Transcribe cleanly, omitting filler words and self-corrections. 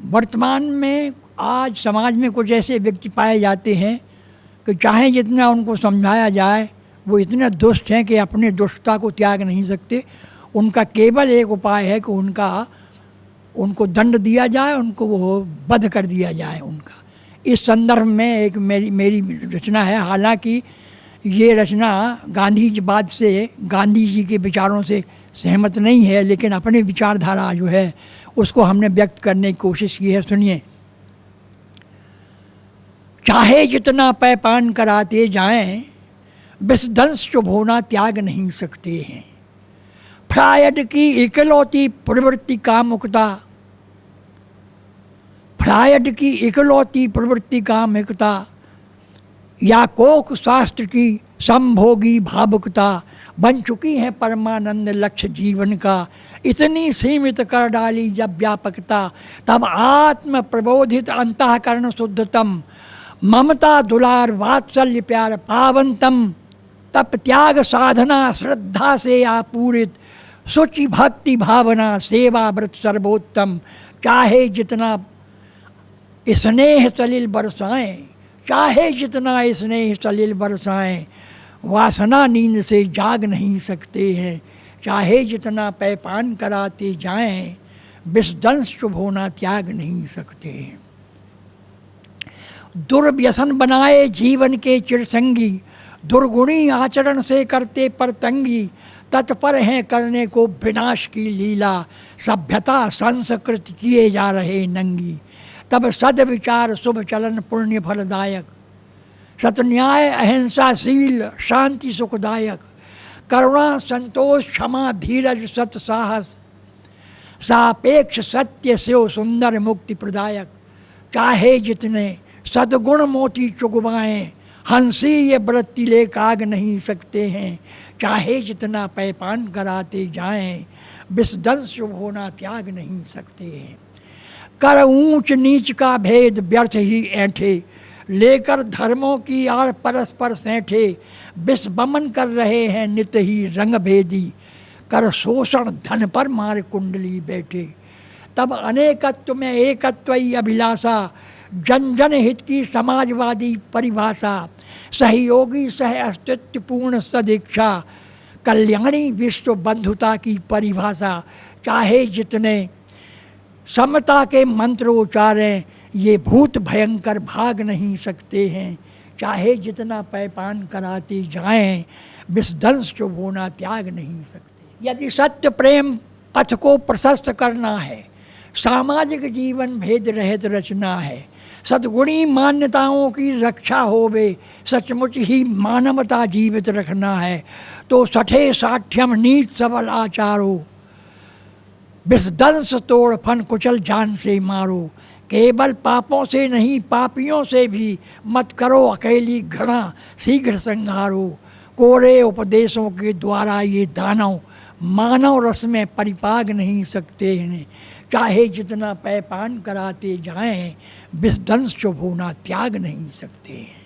वर्तमान में आज समाज में कुछ ऐसे व्यक्ति पाए जाते हैं कि चाहे जितना उनको समझाया जाए वो इतने दुष्ट हैं कि अपने दुष्टता को त्याग नहीं सकते। उनका केवल एक उपाय है कि उनको दंड दिया जाए, उनको वो वध कर दिया जाए उनका। इस संदर्भ में एक मेरी रचना है। हालांकि ये रचना गांधीवाद से, गांधी जी के विचारों से सहमत नहीं है, लेकिन अपनी विचारधारा जो है उसको हमने व्यक्त करने की कोशिश की है। सुनिए। चाहे जितना पैपान कराते जाएं, विषदंश शुभ होना त्याग नहीं सकते हैं। फ्रायड की इकलौती प्रवृत्ति कामुकता, फ्रायड की इकलौती प्रवृत्ति कामुकता या कोक शास्त्र की संभोगी भावुकता बन चुकी है परमानंद लक्ष्य जीवन का। इतनी सीमित कर डाली जब व्यापकता, तब आत्म प्रबोधित अंतःकरण शुद्धतम, ममता दुलार वात्सल्य प्यार पावनतम, तप त्याग साधना श्रद्धा से आपूरित, शुचि भक्ति भावना सेवा व्रत सर्वोत्तम। चाहे जितना स्नेह सलिल बरसाएं, चाहे जितना स्नेह सलिल बरसाएं, वासना नींद से जाग नहीं सकते हैं। चाहे जितना पैपान कराते जाएं, विषदंश शुभ होना त्याग नहीं सकते हैं। दुर्व्यसन बनाए जीवन के चिरसंगी, दुर्गुणी आचरण से करते परतंगी, तत्पर हैं करने को विनाश की लीला, सभ्यता संस्कृत किए जा रहे नंगी। तब सद्विचार शुभ चलन पुण्य फलदायक, सतन्याय अहिंसाशील शांति सुखदायक, करुणा संतोष क्षमा धीरज सत साहस, सापेक्ष सत्य से सुंदर मुक्ति प्रदायक। चाहे जितने सद्गुण मोती चुगवाएं, हंसी ये वृत्ति ले काग नहीं सकते हैं। चाहे जितना पैपान कराते जाएं, विषदंश शुभ होना त्याग नहीं सकते हैं। कर ऊंच नीच का भेद व्यर्थ ही ऐंठे, लेकर धर्मों की आड़ परस्पर सैंठे, विष बमन कर रहे हैं नित ही रंग भेदी, कर शोषण धन पर मार कुंडली बैठे। तब अनेकत्व में एकत्व ही अभिलाषा, जन जन हित की समाजवादी परिभाषा, सहयोगी सह अस्तित्व पूर्ण सदीक्षा, कल्याणी विश्व बंधुता की परिभाषा। चाहे जितने समता के मंत्र उच्चारें, ये भूत भयंकर भाग नहीं सकते हैं। चाहे जितना पैपान कराते जाएं, विषदंश शुभ होना त्याग नहीं सकते। यदि सत्य प्रेम पथ को प्रशस्त करना है, सामाजिक जीवन भेद रहित रचना है, सद्गुणी मान्यताओं की रक्षा होवे, सचमुच ही मानवता जीवित रखना है, तो सठे साठ्यम नीत सबल आचारो, विषदंश तोड़ फन कुचल जान से मारो। केवल पापों से नहीं पापियों से भी मत करो अकेली घृणा, शीघ्र संहारो। कोरे उपदेशों के द्वारा ये दानव मानव रस में परिपाग नहीं सकते हैं। चाहे जितना पैपान कराते जाएं, विषदंश शुभ होना त्याग नहीं सकते हैं।